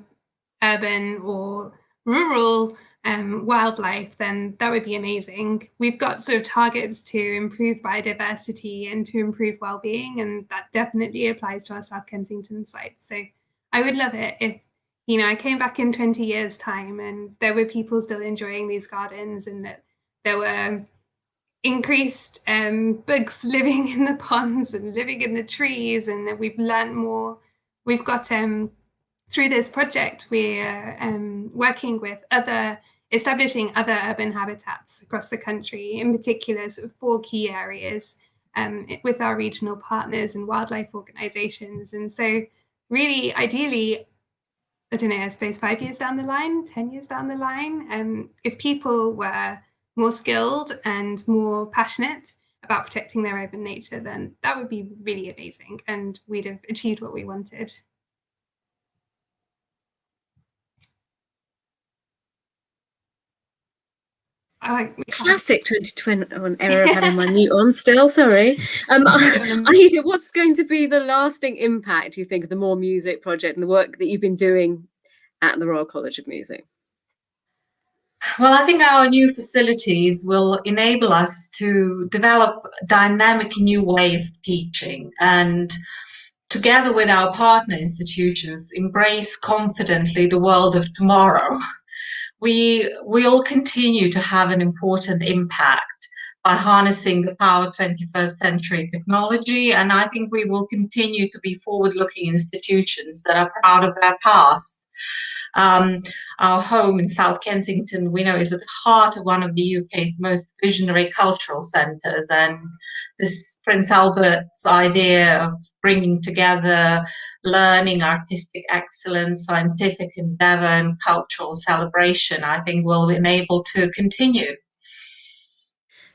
urban or rural wildlife, then that would be amazing. We've got sort of targets to improve biodiversity and to improve well-being, and that definitely applies to our South Kensington site. So I would love it if you know, I came back in 20 years' time and there were people still enjoying these gardens, and that there were increased bugs living in the ponds and living in the trees, and that we've learned more. We've got, through this project, we're working with establishing other urban habitats across the country, in particular sort of 4 key areas with our regional partners and wildlife organisations. And so really, ideally, I don't know, I suppose 5 years down the line, 10 years down the line, if people were more skilled and more passionate about protecting their urban nature, then that would be really amazing, and we'd have achieved what we wanted. Classic 2021 error of having my mute on still, sorry. Aida, what's going to be the lasting impact, you think, of the More Music project and the work that you've been doing at the Royal College of Music? Well, I think our new facilities will enable us to develop dynamic new ways of teaching, and together with our partner institutions, embrace confidently the world of tomorrow. We will continue to have an important impact by harnessing the power of 21st century technology, and I think we will continue to be forward-looking institutions that are proud of their past. Our home in South Kensington, we know, is at the heart of one of the UK's most visionary cultural centres, and this Prince Albert's idea of bringing together learning, artistic excellence, scientific endeavour and cultural celebration, I think will enable to continue.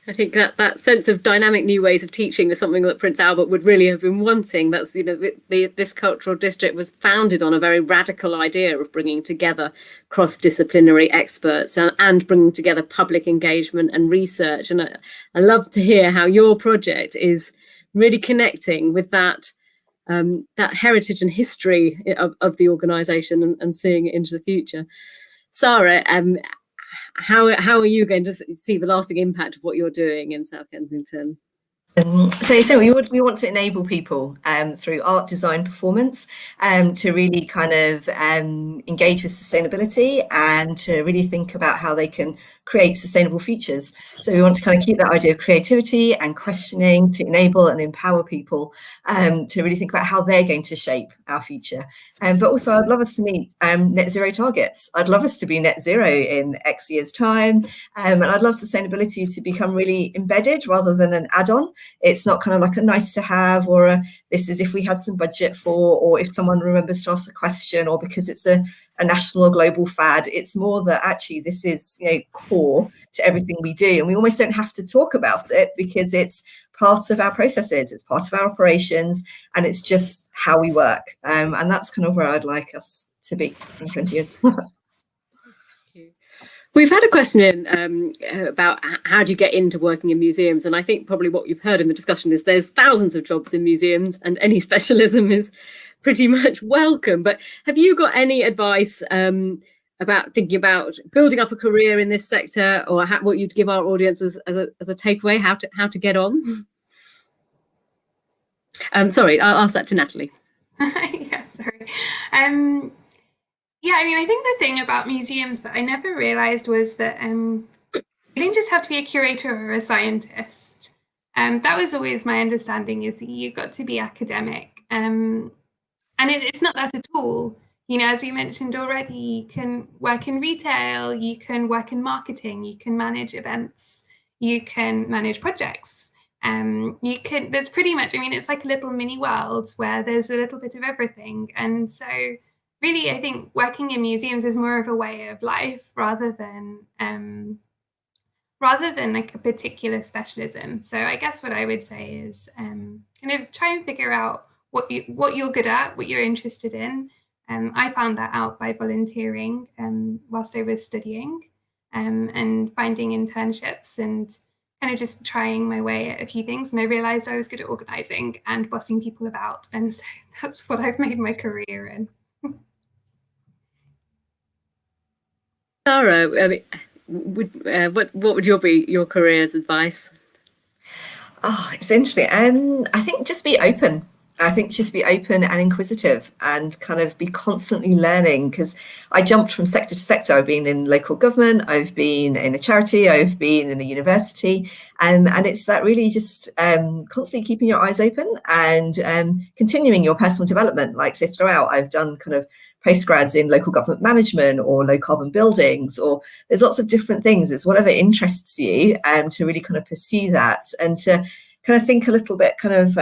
I think that sense of dynamic new ways of teaching is something that Prince Albert would really have been wanting. That's, you know, this cultural district was founded on a very radical idea of bringing together cross-disciplinary experts and bringing together public engagement and research. And I love to hear how your project is really connecting with that heritage and history of the organisation and seeing it into the future. Sara, how are you going to see the lasting impact of what you're doing in South Kensington? So we want to enable people through art, design, performance to really kind of engage with sustainability and to really think about how they can create sustainable futures. So we want to kind of keep that idea of creativity and questioning to enable and empower people to really think about how they're going to shape our future. But also I'd love us to meet net zero targets. I'd love us to be net zero in X years time. And I'd love sustainability to become really embedded rather than an add-on. It's not kind of like a nice to have or this is if we had some budget for, or if someone remembers to ask a question, or because it's a national or global fad. It's more that actually this is, you know, core to everything we do, and we almost don't have to talk about it because it's part of our processes, it's part of our operations, and it's just how we work. And that's kind of where I'd like us to be in 20 years. We've had a question in about how do you get into working in museums, and I think probably what you've heard in the discussion is there's thousands of jobs in museums and any specialism is pretty much welcome. But have you got any advice about thinking about building up a career in this sector, or what you'd give our audience as a takeaway, how to get on? Sorry, I'll ask that to Natalie. Yeah, sorry. Yeah, I mean, I think the thing about museums that I never realised was that you didn't just have to be a curator or a scientist. That was always my understanding, is that you got to be academic. And it's not that at all. You know, as we mentioned already, you can work in retail, you can work in marketing, you can manage events, you can manage projects. There's pretty much, I mean, it's like a little mini world where there's a little bit of everything. And so really, I think working in museums is more of a way of life rather than like a particular specialism. So I guess what I would say is kind of try and figure out what you're good at, what you're interested in. I found that out by volunteering whilst I was studying and finding internships and kind of just trying my way at a few things. And I realised I was good at organising and bossing people about. And so that's what I've made my career in. Sara, I mean, what would your career's advice? Oh, it's interesting. I think just be open. I think just be open and inquisitive and kind of be constantly learning, because I jumped from sector to sector. I've been in local government, I've been in a charity, I've been in a university, and it's that really just constantly keeping your eyes open and continuing your personal development. Like, say, throughout, I've done kind of postgrads in local government management or low carbon buildings, or there's lots of different things. It's whatever interests you, to really kind of pursue that and to kind of think a little bit kind of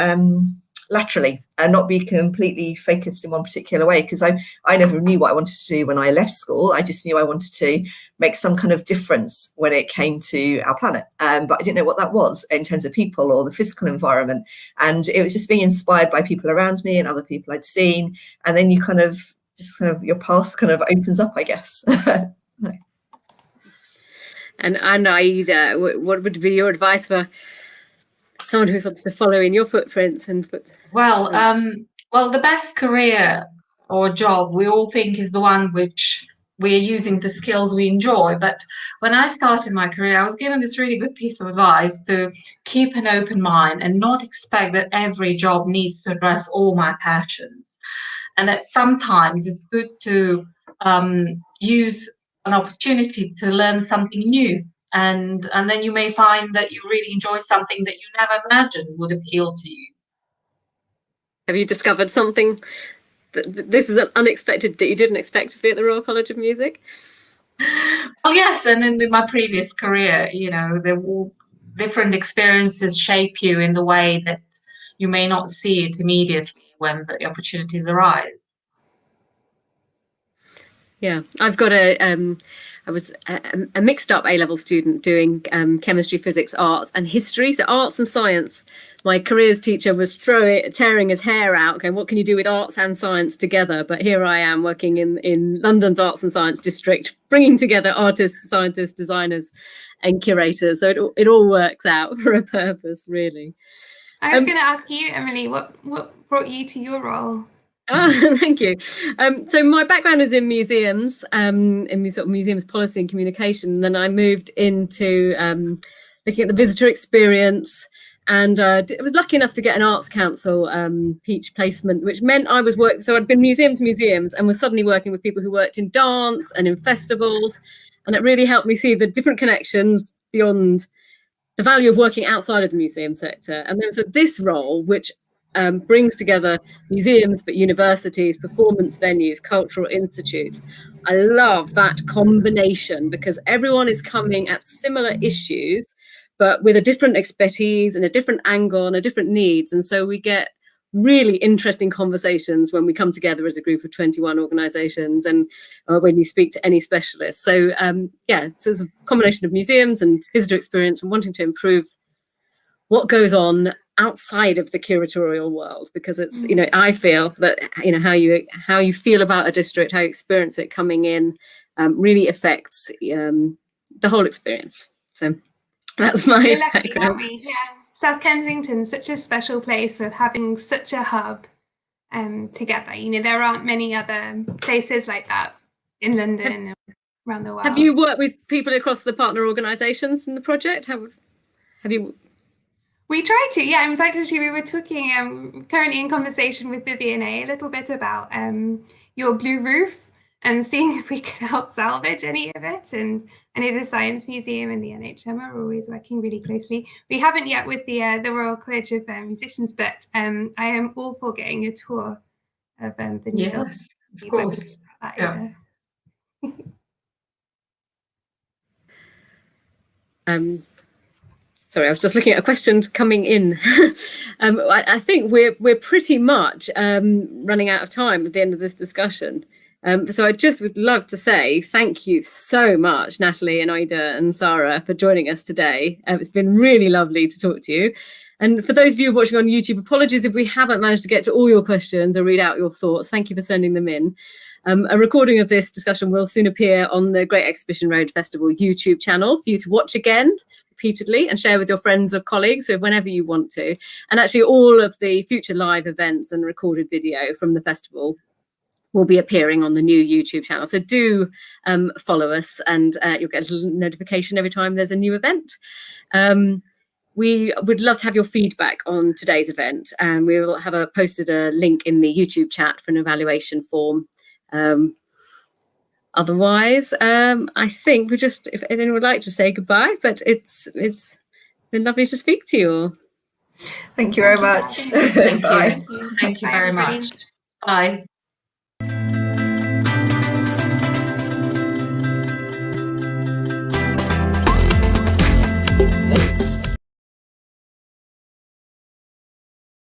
laterally and not be completely focused in one particular way, because I never knew what I wanted to do when I left school. I just knew I wanted to make some kind of difference when it came to our planet, but I didn't know what that was in terms of people or the physical environment. And it was just being inspired by people around me and other people I'd seen, and then you kind of your path kind of opens up, I guess. And Aida, what would be your advice for someone who wants to follow in your footprints? Well, the best career or job we all think is the one which we're using the skills we enjoy. But when I started my career, I was given this really good piece of advice to keep an open mind and not expect that every job needs to address all my passions. And that sometimes it's good to use an opportunity to learn something new. And then you may find that you really enjoy something that you never imagined would appeal to you. Have you discovered something that this was unexpected, that you didn't expect to be at the Royal College of Music? Well, yes, and in my previous career, there were different experiences shape you in the way that you may not see it immediately when the opportunities arise. Yeah, I've got I was a mixed up A-level student doing chemistry, physics, arts and history. So arts and science. My careers teacher was tearing his hair out, going, what can you do with arts and science together? But here I am working in London's Arts and Science District, bringing together artists, scientists, designers and curators. So it all works out for a purpose, really. I was going to ask you, Emily, what brought you to your role? Oh, thank you. So my background is in museums, in sort of museums policy and communication. And then I moved into looking at the visitor experience, and I was lucky enough to get an Arts Council Peach placement, which meant I was working. So I'd been museum to museums and was suddenly working with people who worked in dance and in festivals, and it really helped me see the different connections beyond the value of working outside of the museum sector. And then so this role, which brings together museums, but universities, performance venues, cultural institutes. I love that combination because everyone is coming at similar issues, but with a different expertise and a different angle and a different needs. And so we get really interesting conversations when we come together as a group of 21 organisations and when you speak to any specialist. So yeah, so it's a combination of museums and visitor experience and wanting to improve what goes on outside of the curatorial world, because it's, I feel that, how you feel about a district, how you experience it coming in, really affects the whole experience. So that's my We're lucky, background. aren't we? Yeah. South Kensington, such a special place of having such a hub together. There aren't many other places like that in London and around the world. Have you worked with people across the partner organisations in the project? Have you? We try to, yeah. In fact, actually, we were talking, currently in conversation with the V&A a little bit about your blue roof and seeing if we could help salvage any of it. And I know the Science Museum and the NHM are always working really closely. We haven't yet with the Royal College of Musicians, but I am all for getting a tour of the new building. Yes, of course. Yeah. Sorry, I was just looking at a question coming in. I think we're pretty much running out of time at the end of this discussion. So I just would love to say thank you so much, Natalie and Aida and Sara, for joining us today. It's been really lovely to talk to you. And for those of you watching on YouTube, apologies if we haven't managed to get to all your questions or read out your thoughts. Thank you for sending them in. A recording of this discussion will soon appear on the Great Exhibition Road Festival YouTube channel for you to watch again repeatedly and share with your friends or colleagues whenever you want to. And actually all of the future live events and recorded video from the festival will be appearing on the new YouTube channel. So do follow us and you'll get a little notification every time there's a new event. we would love to have your feedback on today's event, and we will have posted a link in the YouTube chat for an evaluation form. Otherwise, I think we just, if anyone would like to say goodbye, but it's been lovely to speak to you all. Thank you very much. Thank you. Bye. Thank you Bye, very everybody. much. Bye.